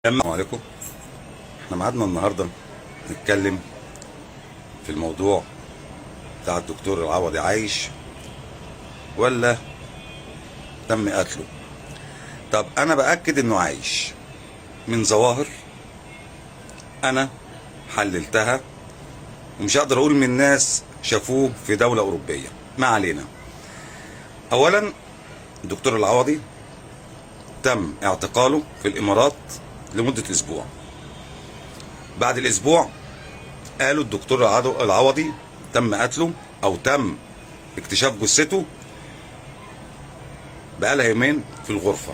السلام عليكم. احنا ميعادنا النهارده نتكلم في الموضوع بتاع الدكتور العوضي، عايش ولا تم قتله؟ طب انا باكد انه عايش من ظواهر انا حللتها، ومش هقدر اقول من ناس شافوه في دولة اوروبية. ما علينا. اولا الدكتور العوضي تم اعتقاله في الامارات لمدة اسبوع. بعد الاسبوع قالوا الدكتور العوضي تم قتله او تم اكتشاف جثته بقالها يومين في الغرفة.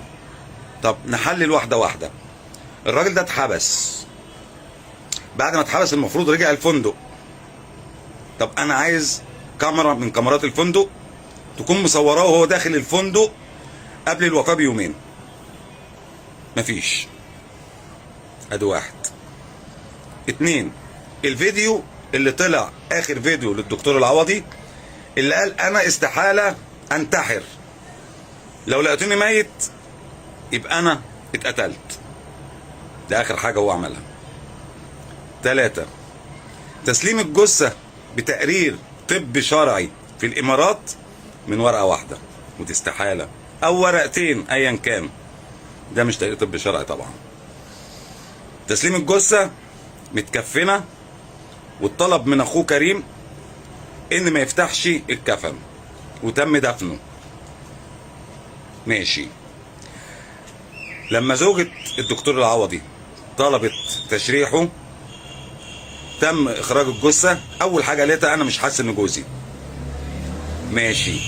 طب نحلل واحدة واحدة. الراجل ده اتحبس، بعد ما اتحبس المفروض رجع الفندق. طب انا عايز كاميرا من كاميرات الفندق تكون مصوراه وهو داخل الفندق قبل الوفاة بيومين. مفيش. ادي واحد. اتنين، الفيديو اللي طلع اخر فيديو للدكتور العوضي اللي قال انا استحالة انتحر، لو لقيتوني ميت يبقى انا اتقتلت. ده اخر حاجة هو عملها. تلاتة، تسليم الجثة بتقرير طب شرعي في الامارات من ورقة واحدة، ودي استحالة، او ورقتين ايا كان. ده مش تقرير طب شرعي طبعا. تسليم الجثة متكفنة، والطلب من اخوه كريم ان ما يفتحش الكفن، وتم دفنه. ماشي. لما زوجة الدكتور العوضي طلبت تشريحه تم اخراج الجثة. اول حاجة لقيتها انا مش حاسس ان جوزي. ماشي.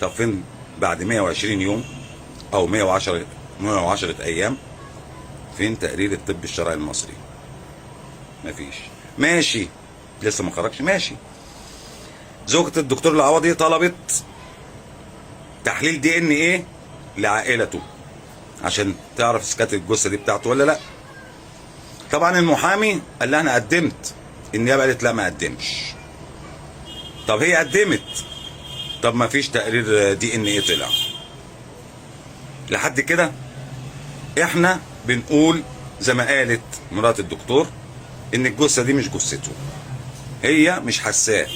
طب فين بعد 120 يوم او 110 ايام فين تقرير الطب الشرعي المصري؟ مفيش. ماشي، لسه ما خرجش. ماشي. زوجة الدكتور العوضي طلبت تحليل دي ان ايه لعائلته عشان تعرف اذا كانت الجثه دي بتاعته ولا لا. طبعا المحامي قال لها انا قدمت. النيابه قالت لا ما قدمش. طب هي قدمت، طب ما فيش تقرير دي ان ايه طلع. لحد كده احنا بنقول زي ما قالت مرات الدكتور ان الجثه دي مش جثته، هي مش حساه،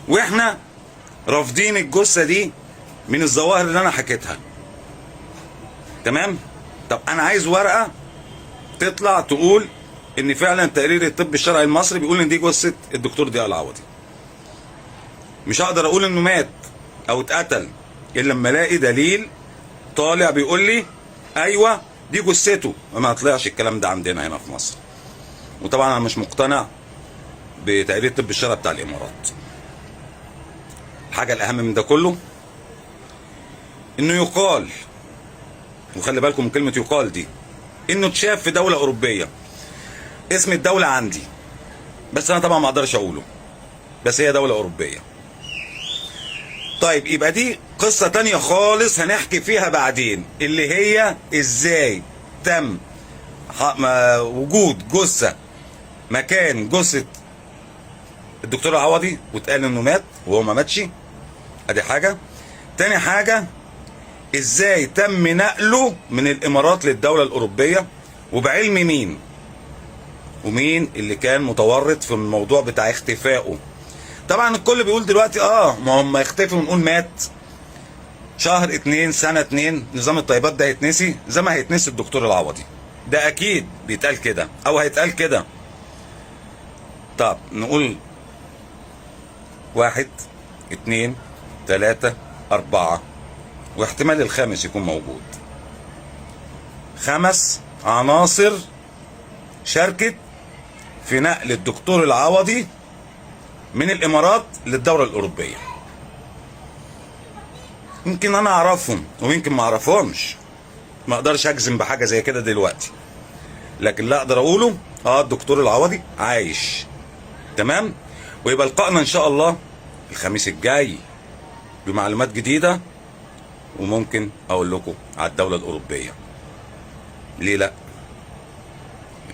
واحنا رافضين الجثه دي من الظواهر اللي انا حكيتها. تمام. طب انا عايز ورقه تطلع تقول ان فعلا تقرير الطب الشرعي المصري بيقول ان دي جثه الدكتور ضياء العوضي. مش هقدر اقول انه مات او اتقتل الا لما الاقي دليل طالع بيقول لي ايوه دي جثته. ما طلعش الكلام ده عندنا هنا في مصر. وطبعا انا مش مقتنع بتقرير الطب الشرعي بتاع الامارات. الحاجه الاهم من ده كله انه يقال، وخلي بالكم من كلمه يقال دي، انه اتشاف في دوله اوروبيه. اسم الدوله عندي بس انا طبعا ما اقدرش اقوله، بس هي دوله اوروبيه. طيب يبقى دي قصه تانية خالص هنحكي فيها بعدين، اللي هي ازاي تم وجود جثه مكان جثه الدكتور العوضي واتقال انه مات وهو ما ماتش. ادي حاجه. تاني حاجه، ازاي تم نقله من الامارات للدوله الاوروبيه وبعلم مين، ومين اللي كان متورط في الموضوع بتاع اختفائه. طبعا الكل بيقول دلوقتي ما هم يختفي ونقول مات شهر 2 سنة 2 نظام الطيبات ده هيتنسي زي ما هيتنسي الدكتور العوضي. ده اكيد بيتقال كده او هيتقال كده. طب نقول 1 2 3 4، واحتمال الخامس يكون موجود. 5 عناصر شاركت في نقل الدكتور العوضي من الامارات للدولة الاوروبية. يمكن انا اعرفهم ويمكن ما اعرفهمش، ما اقدرش اجزم بحاجة زي كده دلوقتي، لكن لا اقدر اقوله الدكتور العوضي عايش. تمام. ويبقى لقائنا ان شاء الله الخميس الجاي بمعلومات جديدة، وممكن اقول لكم على الدولة الاوروبية. ليه لا؟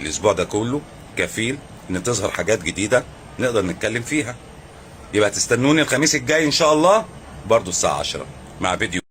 الاسبوع ده كله كفيل ان تظهر حاجات جديدة نقدر نتكلم فيها. يبقى تستنوني الخميس الجاي ان شاء الله برضو الساعة 10 مع فيديو